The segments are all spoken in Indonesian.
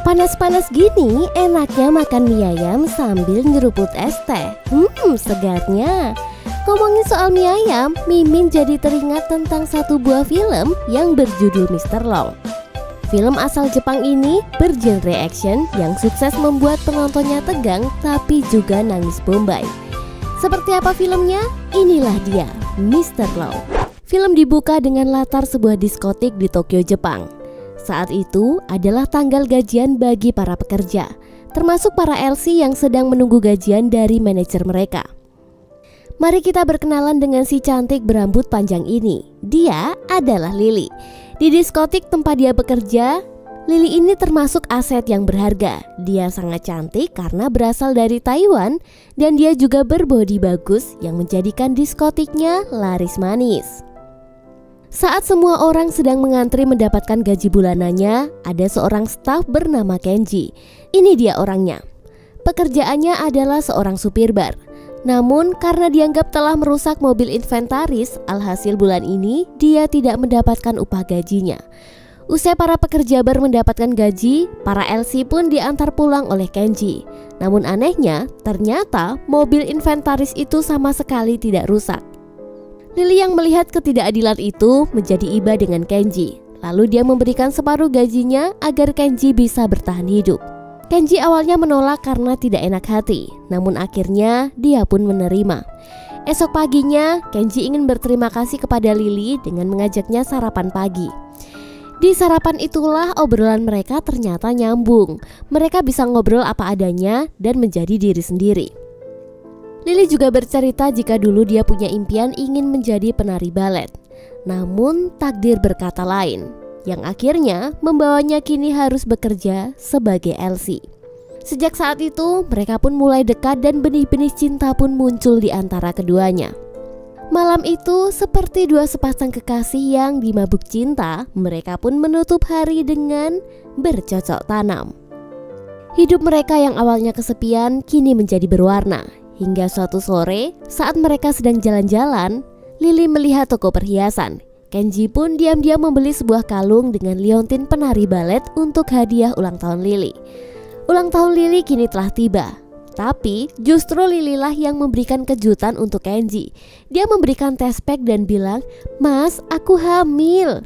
Panas-panas gini enaknya makan mie ayam sambil nyeruput es teh. Segarnya. Ngomongin soal mie ayam, Mimin jadi teringat tentang satu buah film yang berjudul Mr. Long. Film asal Jepang ini bergenre action yang sukses membuat penontonnya tegang tapi juga nangis bombay. Seperti apa filmnya? Inilah dia, Mr. Long. Film dibuka dengan latar sebuah diskotik di Tokyo, Jepang. Saat itu adalah tanggal gajian bagi para pekerja, termasuk para LC yang sedang menunggu gajian dari manajer mereka. Mari kita berkenalan dengan si cantik berambut panjang ini. Dia adalah Lily. Di diskotik tempat dia bekerja, Lily ini termasuk aset yang berharga. Dia sangat cantik karena berasal dari Taiwan dan dia juga berbodi bagus yang menjadikan diskotiknya laris manis. Saat semua orang sedang mengantri mendapatkan gaji bulanannya, ada seorang staf bernama Kenji. Ini dia orangnya. Pekerjaannya adalah seorang supir bar. Namun karena dianggap telah merusak mobil inventaris, alhasil bulan ini dia tidak mendapatkan upah gajinya. Usai para pekerja bar mendapatkan gaji, para LC pun diantar pulang oleh Kenji. Namun anehnya, ternyata mobil inventaris itu sama sekali tidak rusak. Lily yang melihat ketidakadilan itu menjadi iba dengan Kenji. Lalu dia memberikan separuh gajinya agar Kenji bisa bertahan hidup. Kenji awalnya menolak karena tidak enak hati, namun akhirnya dia pun menerima. Esok paginya, Kenji ingin berterima kasih kepada Lily dengan mengajaknya sarapan pagi. Di sarapan itulah obrolan mereka ternyata nyambung. Mereka bisa ngobrol apa adanya dan menjadi diri sendiri. Lily juga bercerita jika dulu dia punya impian ingin menjadi penari balet. Namun takdir berkata lain, yang akhirnya membawanya kini harus bekerja sebagai LC. Sejak saat itu mereka pun mulai dekat dan benih-benih cinta pun muncul di antara keduanya. Malam itu seperti dua sepasang kekasih yang dimabuk cinta, mereka pun menutup hari dengan bercocok tanam. Hidup mereka yang awalnya kesepian kini menjadi berwarna. Hingga suatu sore, saat mereka sedang jalan-jalan, Lily melihat toko perhiasan. Kenji pun diam-diam membeli sebuah kalung dengan liontin penari balet untuk hadiah ulang tahun Lily. Ulang tahun Lily kini telah tiba, tapi justru Lily lah yang memberikan kejutan untuk Kenji. Dia memberikan test pack dan bilang, "Mas, aku hamil."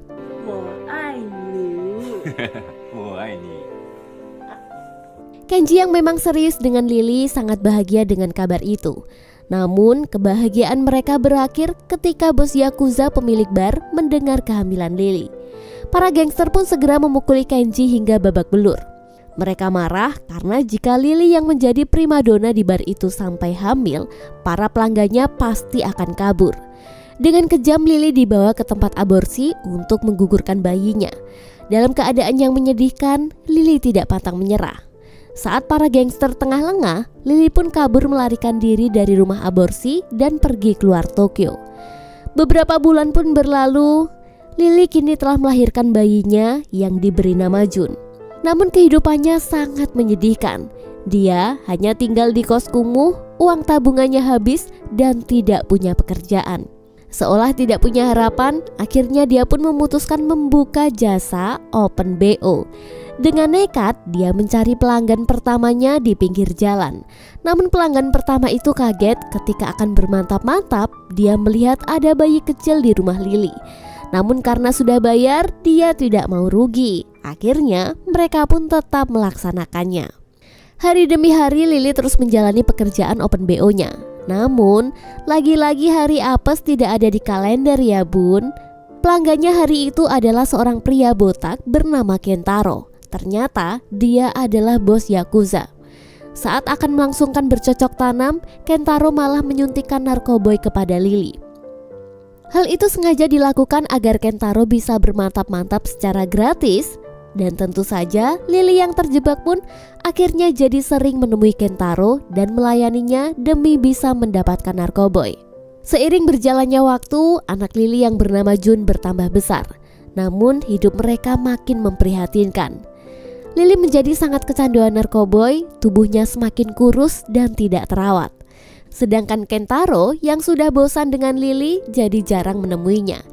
Kenji yang memang serius dengan Lily sangat bahagia dengan kabar itu. Namun kebahagiaan mereka berakhir ketika bos Yakuza pemilik bar mendengar kehamilan Lily. Para gangster pun segera memukuli Kenji hingga babak belur. Mereka marah karena jika Lily yang menjadi primadona di bar itu sampai hamil, para pelanggannya pasti akan kabur. Dengan kejam Lily dibawa ke tempat aborsi untuk menggugurkan bayinya. Dalam keadaan yang menyedihkan, Lily tidak pantang menyerah. Saat para gangster tengah lengah, Lily pun kabur melarikan diri dari rumah aborsi dan pergi keluar Tokyo. Beberapa bulan pun berlalu, Lily kini telah melahirkan bayinya yang diberi nama Jun. Namun kehidupannya sangat menyedihkan. Dia hanya tinggal di kos kumuh, uang tabungannya habis dan tidak punya pekerjaan. Seolah tidak punya harapan, akhirnya dia pun memutuskan membuka jasa Open BO. Dengan nekat, dia mencari pelanggan pertamanya di pinggir jalan. Namun pelanggan pertama itu kaget ketika akan bermantap-mantap, dia melihat ada bayi kecil di rumah Lily. Namun karena sudah bayar, dia tidak mau rugi. Akhirnya, mereka pun tetap melaksanakannya. Hari demi hari Lily terus menjalani pekerjaan Open BO-nya. Namun, lagi-lagi hari apes tidak ada di kalender ya bun. Pelanggannya hari itu adalah seorang pria botak bernama Kentaro. Ternyata dia adalah bos Yakuza. Saat akan melangsungkan bercocok tanam, Kentaro malah menyuntikkan narkoboy kepada Lily. Hal itu sengaja dilakukan agar Kentaro bisa bermantap-mantap secara gratis. Dan tentu saja Lily yang terjebak pun akhirnya jadi sering menemui Kentaro dan melayaninya demi bisa mendapatkan narkoboy. Seiring berjalannya waktu, anak Lily yang bernama Jun bertambah besar. Namun hidup mereka makin memprihatinkan. Lily menjadi sangat kecanduan narkoboy, tubuhnya semakin kurus dan tidak terawat. Sedangkan Kentaro yang sudah bosan dengan Lily jadi jarang menemuinya.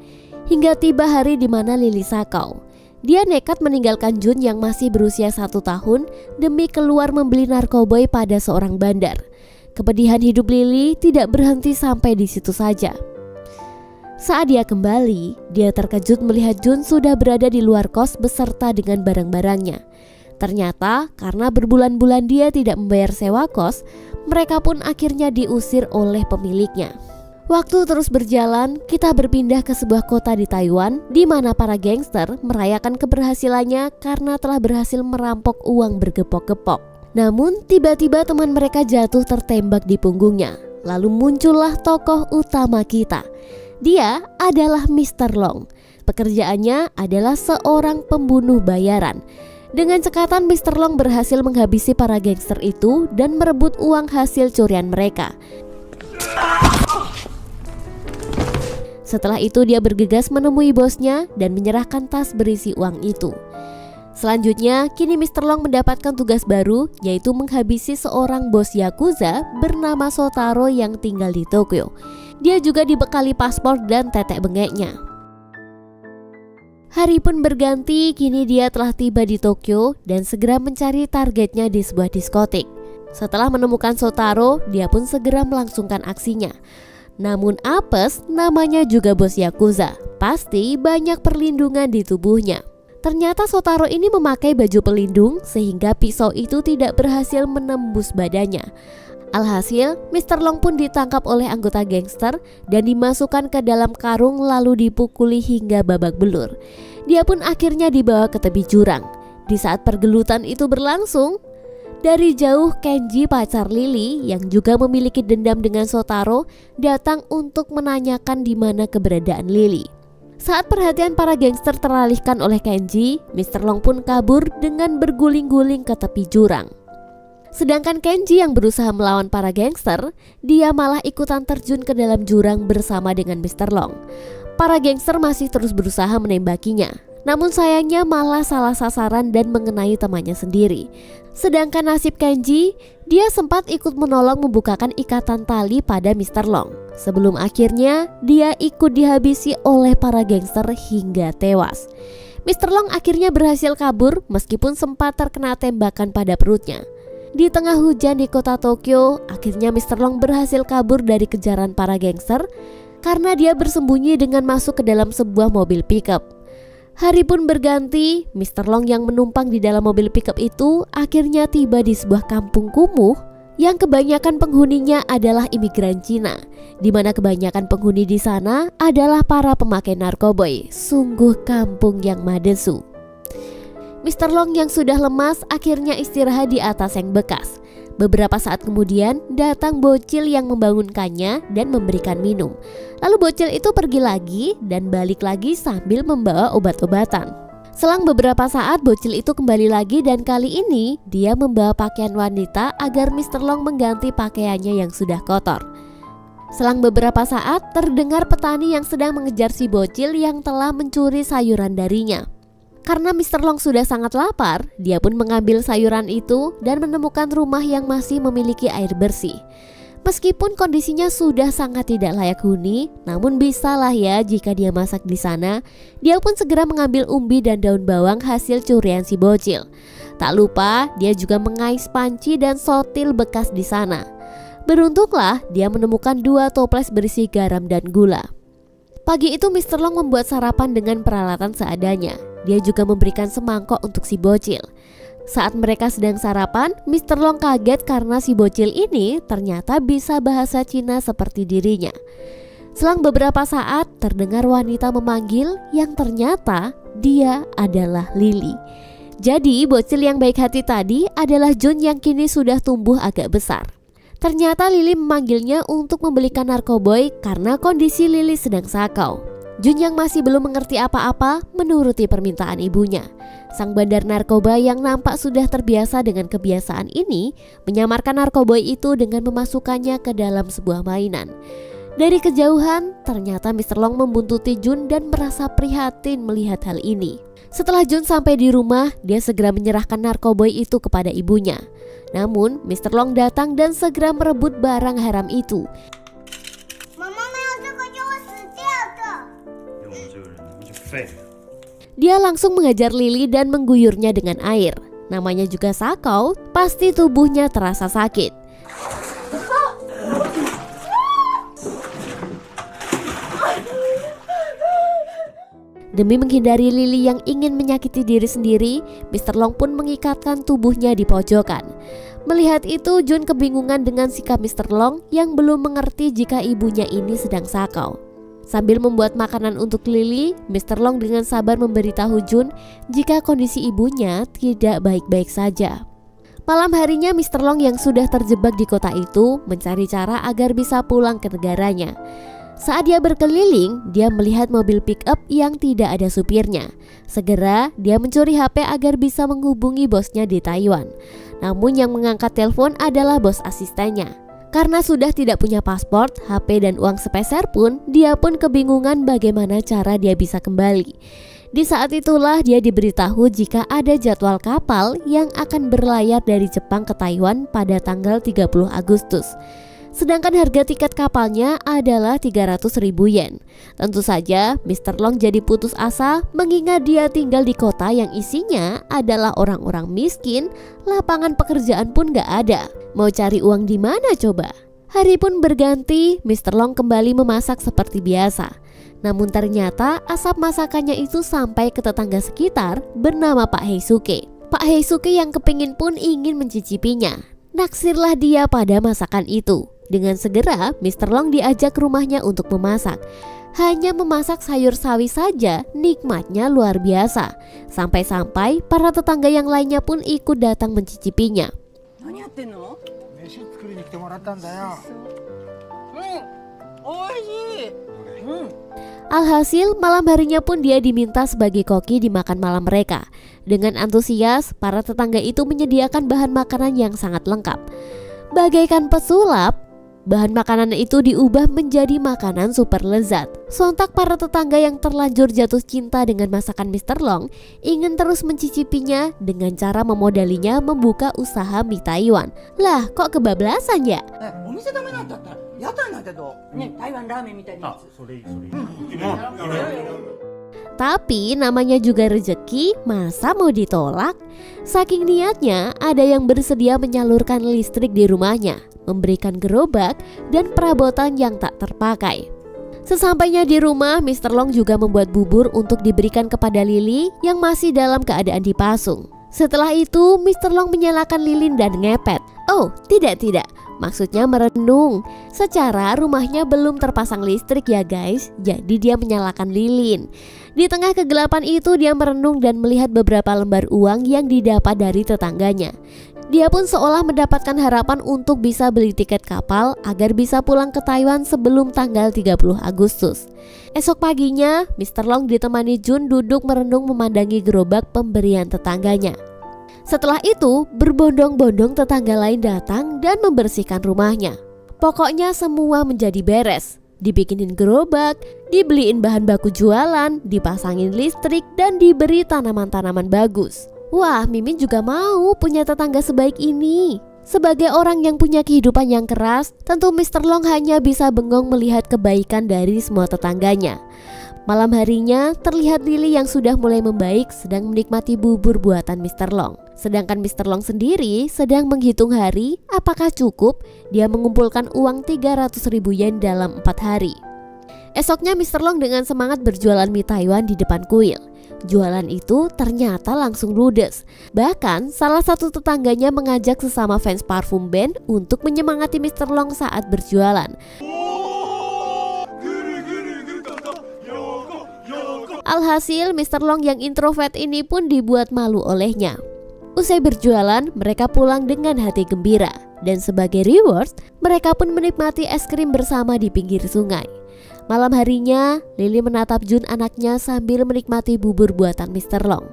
Hingga tiba hari di mana Lily sakau. Dia nekat meninggalkan Jun yang masih berusia 1 tahun demi keluar membeli narkoboy pada seorang bandar. Kepedihan hidup Lily tidak berhenti sampai di situ saja. Saat dia kembali, dia terkejut melihat Jun sudah berada di luar kos beserta dengan barang-barangnya. Ternyata karena berbulan-bulan dia tidak membayar sewa kos, mereka pun akhirnya diusir oleh pemiliknya. Waktu terus berjalan, kita berpindah ke sebuah kota di Taiwan di mana para gangster merayakan keberhasilannya karena telah berhasil merampok uang bergepok-gepok. Namun tiba-tiba teman mereka jatuh tertembak di punggungnya. Lalu muncullah tokoh utama kita. Dia adalah Mr. Long. Pekerjaannya adalah seorang pembunuh bayaran. Dengan cekatan Mr. Long berhasil menghabisi para gangster itu dan merebut uang hasil curian mereka. Setelah itu dia bergegas menemui bosnya dan menyerahkan tas berisi uang itu. Selanjutnya, kini Mr. Long mendapatkan tugas baru, yaitu menghabisi seorang bos Yakuza bernama Shotaro yang tinggal di Tokyo. Dia juga dibekali paspor dan tetek bengeknya. Hari pun berganti, kini dia telah tiba di Tokyo dan segera mencari targetnya di sebuah diskotik. Setelah menemukan Shotaro, dia pun segera melangsungkan aksinya. Namun apes, namanya juga bos Yakuza, pasti banyak perlindungan di tubuhnya. Ternyata Shotaro ini memakai baju pelindung sehingga pisau itu tidak berhasil menembus badannya. Alhasil, Mr. Long pun ditangkap oleh anggota gangster dan dimasukkan ke dalam karung lalu dipukuli hingga babak belur. Dia pun akhirnya dibawa ke tepi jurang. Di saat pergelutan itu berlangsung, dari jauh Kenji pacar Lily yang juga memiliki dendam dengan Shotaro datang untuk menanyakan di mana keberadaan Lily. Saat perhatian para gangster teralihkan oleh Kenji, Mr. Long pun kabur dengan berguling-guling ke tepi jurang. Sedangkan Kenji yang berusaha melawan para gangster, dia malah ikutan terjun ke dalam jurang bersama dengan Mr. Long. Para gangster masih terus berusaha menembakinya, namun sayangnya malah salah sasaran dan mengenai temannya sendiri. Sedangkan nasib Kenji, dia sempat ikut menolong membukakan ikatan tali pada Mr. Long. Sebelum akhirnya dia ikut dihabisi oleh para gangster hingga tewas. Mr. Long akhirnya berhasil kabur meskipun sempat terkena tembakan pada perutnya. Di tengah hujan di kota Tokyo, akhirnya Mr. Long berhasil kabur dari kejaran para gangster karena dia bersembunyi dengan masuk ke dalam sebuah mobil pickup. Hari pun berganti, Mr. Long yang menumpang di dalam mobil pickup itu akhirnya tiba di sebuah kampung kumuh yang kebanyakan penghuninya adalah imigran Cina, di mana kebanyakan penghuni di sana adalah para pemakai narkoboy. Sungguh kampung yang madesu. Mr. Long yang sudah lemas akhirnya istirahat di atas seng bekas. Beberapa saat kemudian datang bocil yang membangunkannya dan memberikan minum. Lalu bocil itu pergi lagi dan balik lagi sambil membawa obat-obatan. Selang beberapa saat bocil itu kembali lagi dan kali ini dia membawa pakaian wanita agar Mr. Long mengganti pakaiannya yang sudah kotor. Selang beberapa saat terdengar petani yang sedang mengejar si bocil yang telah mencuri sayuran darinya. Karena Mr. Long sudah sangat lapar, dia pun mengambil sayuran itu dan menemukan rumah yang masih memiliki air bersih. Meskipun kondisinya sudah sangat tidak layak huni, namun bisalah ya jika dia masak di sana. Dia pun segera mengambil umbi dan daun bawang hasil curian si bocil. Tak lupa dia juga mengais panci dan sotil bekas di sana. Beruntunglah dia menemukan 2 toples berisi garam dan gula. Pagi itu Mr. Long membuat sarapan dengan peralatan seadanya. Dia juga memberikan semangkok untuk si bocil. Saat mereka sedang sarapan, Mr. Long kaget karena si bocil ini ternyata bisa bahasa Cina seperti dirinya. Selang beberapa saat, terdengar wanita memanggil yang ternyata dia adalah Lily. Jadi, bocil yang baik hati tadi adalah Jun yang kini sudah tumbuh agak besar. Ternyata Lily memanggilnya untuk membelikan narkoboy karena kondisi Lily sedang sakau. Jun yang masih belum mengerti apa-apa menuruti permintaan ibunya. Sang bandar narkoba yang nampak sudah terbiasa dengan kebiasaan ini menyamarkan narkoboy itu dengan memasukkannya ke dalam sebuah mainan. Dari kejauhan, ternyata Mr. Long membuntuti Jun dan merasa prihatin melihat hal ini. Setelah Jun sampai di rumah, dia segera menyerahkan narkoboy itu kepada ibunya. Namun, Mr. Long datang dan segera merebut barang haram itu. Dia langsung mengajar Lily dan mengguyurnya dengan air. Namanya juga Sakau, pasti tubuhnya terasa sakit. Demi menghindari Lily yang ingin menyakiti diri sendiri, Mr. Long pun mengikatkan tubuhnya di pojokan. Melihat itu, Jun kebingungan dengan sikap Mr. Long yang belum mengerti jika ibunya ini sedang sakau. Sambil membuat makanan untuk Lily, Mr. Long dengan sabar memberitahu Jun jika kondisi ibunya tidak baik-baik saja. Malam harinya Mr. Long yang sudah terjebak di kota itu mencari cara agar bisa pulang ke negaranya. Saat dia berkeliling, dia melihat mobil pick-up yang tidak ada supirnya. Segera dia mencuri HP agar bisa menghubungi bosnya di Taiwan. Namun yang mengangkat telepon adalah bos asistennya. Karena sudah tidak punya paspor, HP dan uang sepeser pun, dia pun kebingungan bagaimana cara dia bisa kembali. Di saat itulah dia diberitahu jika ada jadwal kapal yang akan berlayar dari Jepang ke Taiwan pada tanggal 30 Agustus. Sedangkan harga tiket kapalnya adalah 300.000 yen. Tentu saja Mr. Long jadi putus asa mengingat dia tinggal di kota yang isinya adalah orang-orang miskin, lapangan pekerjaan pun gak ada. Mau cari uang di mana coba? Hari pun berganti, Mr. Long kembali memasak seperti biasa. Namun ternyata asap masakannya itu sampai ke tetangga sekitar bernama Pak Heisuke. Pak Heisuke yang kepingin pun ingin mencicipinya. Naksirlah dia pada masakan itu. Dengan segera, Mr. Long diajak ke rumahnya untuk memasak. Hanya memasak sayur sawi saja, nikmatnya luar biasa. Sampai-sampai para tetangga yang lainnya pun ikut datang mencicipinya. Alhasil, malam harinya pun dia diminta sebagai koki di makan malam mereka. Dengan antusias, para tetangga itu menyediakan bahan makanan yang sangat lengkap. Bagaikan pesulap, bahan makanan itu diubah menjadi makanan super lezat. Sontak para tetangga yang terlanjur jatuh cinta dengan masakan Mr. Long ingin terus mencicipinya dengan cara memodalinya membuka usaha mie Taiwan. Lah, kok kebablasan ya? Tapi namanya juga rezeki, masa mau ditolak? Saking niatnya, ada yang bersedia menyalurkan listrik di rumahnya, memberikan gerobak dan perabotan yang tak terpakai. Sesampainya di rumah, Mr. Long juga membuat bubur untuk diberikan kepada Lily yang masih dalam keadaan dipasung. Setelah itu, Mr. Long menyalakan lilin dan ngepet. Oh, tidak. Maksudnya merenung. Secara rumahnya belum terpasang listrik ya guys, jadi dia menyalakan lilin. Di tengah kegelapan itu dia merenung dan melihat beberapa lembar uang yang didapat dari tetangganya. Dia pun seolah mendapatkan harapan untuk bisa beli tiket kapal agar bisa pulang ke Taiwan sebelum tanggal 30 Agustus. Esok paginya, Mr. Long ditemani Jun duduk merenung memandangi gerobak pemberian tetangganya. Setelah itu, berbondong-bondong tetangga lain datang dan membersihkan rumahnya. Pokoknya semua menjadi beres. Dibikinin gerobak, dibeliin bahan baku jualan, dipasangin listrik, dan diberi tanaman-tanaman bagus. Wah, Mimin juga mau punya tetangga sebaik ini. Sebagai orang yang punya kehidupan yang keras, tentu Mr. Long hanya bisa bengong melihat kebaikan dari semua tetangganya. Malam harinya, terlihat Lily yang sudah mulai membaik sedang menikmati bubur buatan Mr. Long. Sedangkan Mr. Long sendiri sedang menghitung hari apakah cukup dia mengumpulkan uang 300.000 yen dalam 4 hari. Esoknya Mr. Long dengan semangat berjualan mie Taiwan di depan kuil. Jualan itu ternyata langsung ludes. Bahkan salah satu tetangganya mengajak sesama fans parfum band untuk menyemangati Mr. Long saat berjualan. Alhasil Mr. Long yang introvert ini pun dibuat malu olehnya. Usai berjualan, mereka pulang dengan hati gembira. Dan sebagai reward, mereka pun menikmati es krim bersama di pinggir sungai. Malam harinya, Lily menatap Jun anaknya sambil menikmati bubur buatan Mr. Long.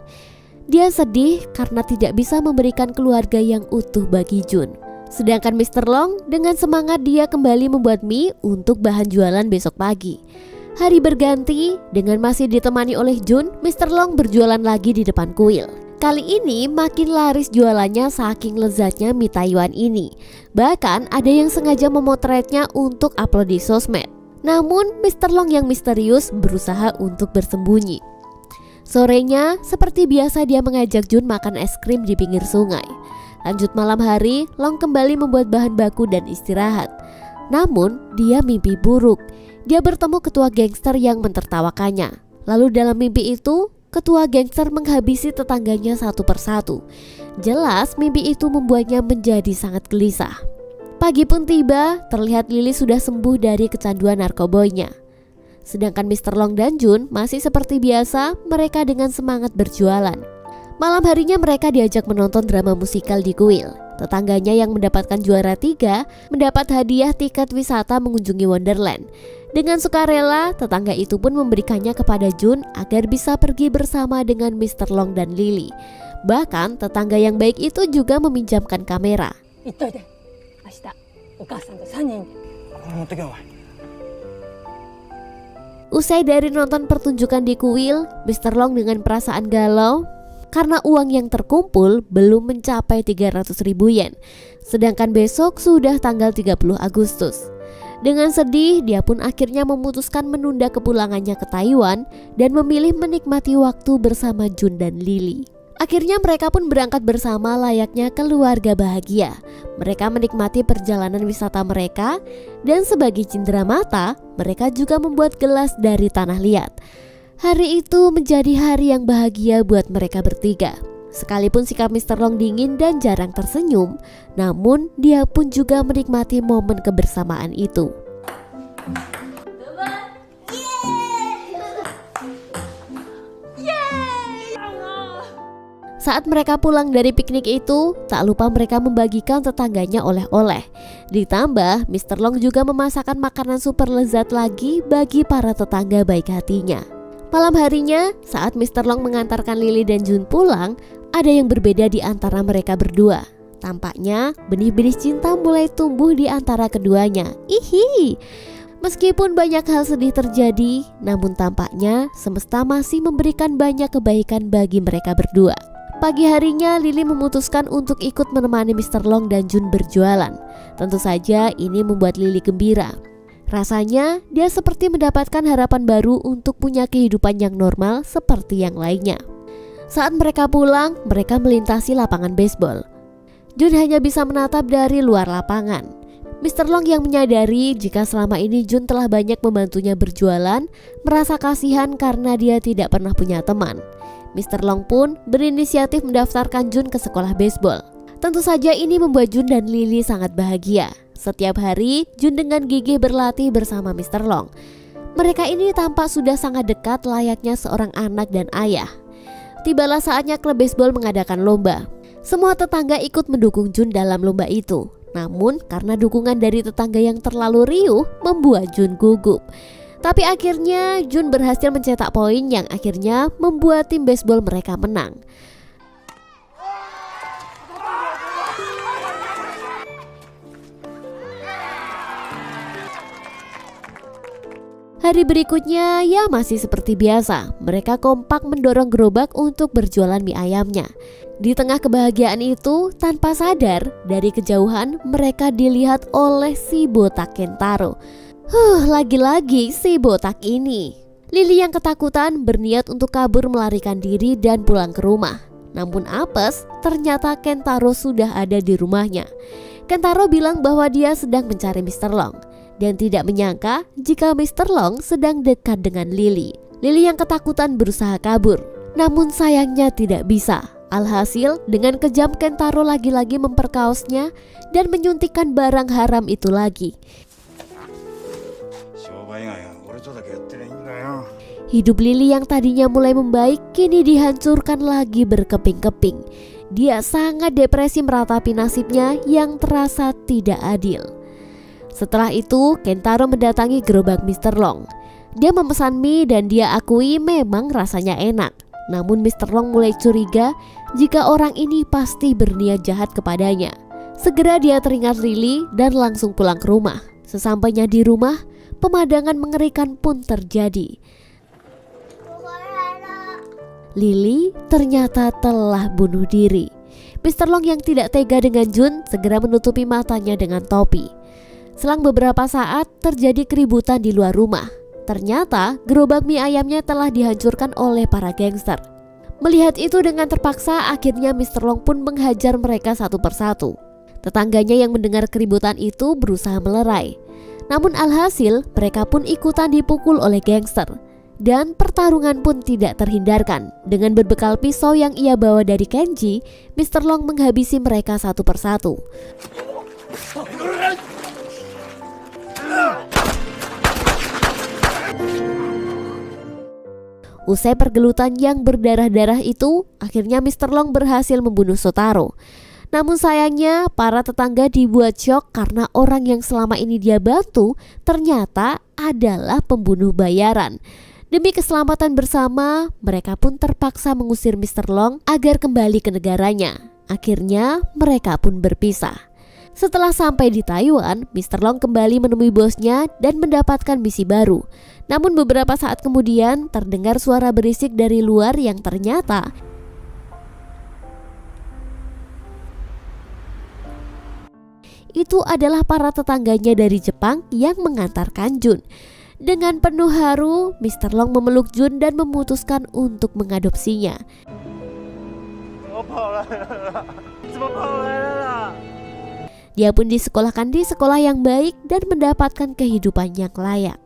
Dia sedih karena tidak bisa memberikan keluarga yang utuh bagi Jun. Sedangkan Mr. Long dengan semangat dia kembali membuat mie untuk bahan jualan besok pagi. Hari berganti, dengan masih ditemani oleh Jun, Mr. Long berjualan lagi di depan kuil. Kali ini makin laris jualannya saking lezatnya mie Taiwan ini. Bahkan ada yang sengaja memotretnya untuk upload di sosmed. Namun Mr. Long yang misterius berusaha untuk bersembunyi. Sorenya, seperti biasa dia mengajak Jun makan es krim di pinggir sungai. Lanjut malam hari, Long kembali membuat bahan baku dan istirahat. Namun, dia mimpi buruk. Dia bertemu ketua gangster yang mentertawakannya. Lalu dalam mimpi itu, ketua gangster menghabisi tetangganya satu persatu. Jelas mimpi itu membuatnya menjadi sangat gelisah. Pagi pun tiba, terlihat Lily sudah sembuh dari kecanduan narkoboynya. Sedangkan Mr. Long dan Jun masih seperti biasa, mereka dengan semangat berjualan. Malam harinya mereka diajak menonton drama musikal di kuil. Tetangganya yang mendapatkan juara 3 mendapat hadiah tiket wisata mengunjungi Wonderland. Dengan sukarela, tetangga itu pun memberikannya kepada Jun agar bisa pergi bersama dengan Mr. Long dan Lily. Bahkan tetangga yang baik itu juga meminjamkan kamera. Usai dari nonton pertunjukan di kuil, Mr. Long dengan perasaan galau karena uang yang terkumpul belum mencapai 300.000 yen. Sedangkan besok sudah tanggal 30 Agustus. Dengan sedih, dia pun akhirnya memutuskan menunda kepulangannya ke Taiwan dan memilih menikmati waktu bersama Jun dan Lily. Akhirnya mereka pun berangkat bersama layaknya keluarga bahagia. Mereka menikmati perjalanan wisata mereka dan sebagai cindera mata, mereka juga membuat gelas dari tanah liat. Hari itu menjadi hari yang bahagia buat mereka bertiga. Sekalipun sikap Mr. Long dingin dan jarang tersenyum, namun dia pun juga menikmati momen kebersamaan itu. Saat mereka pulang dari piknik itu, tak lupa mereka membagikan tetangganya oleh-oleh. Ditambah, Mr. Long juga memasakkan makanan super lezat lagi bagi para tetangga baik hatinya. Malam harinya, saat Mr. Long mengantarkan Lily dan Jun pulang, ada yang berbeda di antara mereka berdua. Tampaknya benih-benih cinta mulai tumbuh di antara keduanya. Ihi. Meskipun banyak hal sedih terjadi, namun tampaknya semesta masih memberikan banyak kebaikan bagi mereka berdua. Pagi harinya, Lily memutuskan untuk ikut menemani Mr. Long dan Jun berjualan. Tentu saja ini membuat Lily gembira. Rasanya dia seperti mendapatkan harapan baru untuk punya kehidupan yang normal seperti yang lainnya. Saat mereka pulang, mereka melintasi lapangan baseball. Jun hanya bisa menatap dari luar lapangan. Mr. Long yang menyadari jika selama ini Jun telah banyak membantunya berjualan, merasa kasihan karena dia tidak pernah punya teman. Mr. Long pun berinisiatif mendaftarkan Jun ke sekolah baseball. Tentu saja ini membuat Jun dan Lily sangat bahagia. Setiap hari, Jun dengan gigih berlatih bersama Mr. Long. Mereka ini tampak sudah sangat dekat layaknya seorang anak dan ayah. Tibalah saatnya klub baseball mengadakan lomba. Semua tetangga ikut mendukung Jun dalam lomba itu. Namun karena dukungan dari tetangga yang terlalu riuh membuat Jun gugup. Tapi akhirnya Jun berhasil mencetak poin yang akhirnya membuat tim baseball mereka menang. Hari berikutnya ya masih seperti biasa. Mereka kompak mendorong gerobak untuk berjualan mie ayamnya. Di tengah kebahagiaan itu, tanpa sadar dari kejauhan mereka dilihat oleh si botak Kentaro. Lagi-lagi si botak ini. Lily yang ketakutan berniat untuk kabur melarikan diri dan pulang ke rumah. Namun apes, ternyata Kentaro sudah ada di rumahnya. Kentaro bilang bahwa dia sedang mencari Mr. Long dan tidak menyangka jika Mr. Long sedang dekat dengan Lily. Lily yang ketakutan berusaha kabur, namun sayangnya tidak bisa. Alhasil dengan kejam Kentaro lagi-lagi memperkaosnya dan menyuntikkan barang haram itu lagi. Hidup Lily yang tadinya mulai membaik kini dihancurkan lagi berkeping-keping. Dia sangat depresi meratapi nasibnya yang terasa tidak adil. Setelah itu, Kentaro mendatangi gerobak Mr. Long. Dia memesan mie dan dia akui memang rasanya enak. Namun Mr. Long mulai curiga jika orang ini pasti berniat jahat kepadanya. Segera dia teringat Lily dan langsung pulang ke rumah. Sesampainya di rumah, pemandangan mengerikan pun terjadi. Lily ternyata telah bunuh diri. Mr. Long yang tidak tega dengan Jun segera menutupi matanya dengan topi. Selang beberapa saat terjadi keributan di luar rumah. Ternyata gerobak mie ayamnya telah dihancurkan oleh para gangster. Melihat itu dengan terpaksa, akhirnya Mr. Long pun menghajar mereka satu persatu. Tetangganya yang mendengar keributan itu berusaha melerai. Namun alhasil mereka pun ikutan dipukul oleh gangster. Dan pertarungan pun tidak terhindarkan. Dengan berbekal pisau yang ia bawa dari Kenji, Mr. Long menghabisi mereka satu persatu. Usai pergelutan yang berdarah-darah itu, akhirnya Mr. Long berhasil membunuh Shotaro. Namun sayangnya para tetangga dibuat syok karena orang yang selama ini dia bantu ternyata adalah pembunuh bayaran. Demi keselamatan bersama, mereka pun terpaksa mengusir Mr. Long agar kembali ke negaranya. Akhirnya mereka pun berpisah. Setelah sampai di Taiwan, Mr. Long kembali menemui bosnya dan mendapatkan misi baru. Namun beberapa saat kemudian terdengar suara berisik dari luar yang ternyata itu adalah para tetangganya dari Jepang yang mengantarkan Jun. Dengan penuh haru, Mr. Long memeluk Jun dan memutuskan untuk mengadopsinya. Dia pun disekolahkan di sekolah yang baik dan mendapatkan kehidupan yang layak.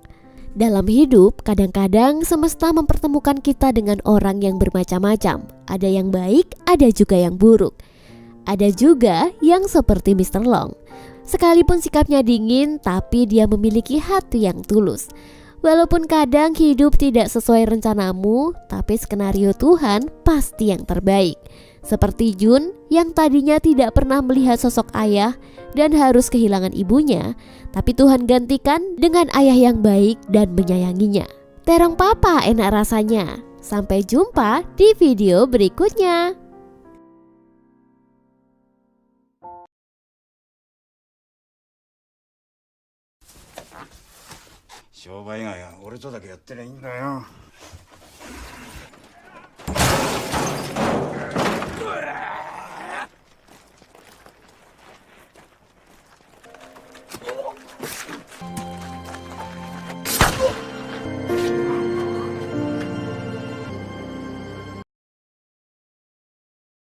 Dalam hidup, kadang-kadang semesta mempertemukan kita dengan orang yang bermacam-macam. Ada yang baik, ada juga yang buruk. Ada juga yang seperti Mr. Long. Sekalipun sikapnya dingin, tapi dia memiliki hati yang tulus. Walaupun kadang hidup tidak sesuai rencanamu, tapi skenario Tuhan pasti yang terbaik. Seperti Jun yang tadinya tidak pernah melihat sosok ayah dan harus kehilangan ibunya, tapi Tuhan gantikan dengan ayah yang baik dan menyayanginya. Terong papa enak rasanya. Sampai jumpa di video berikutnya. 商売以外は俺とだけやってりゃいいんだよ。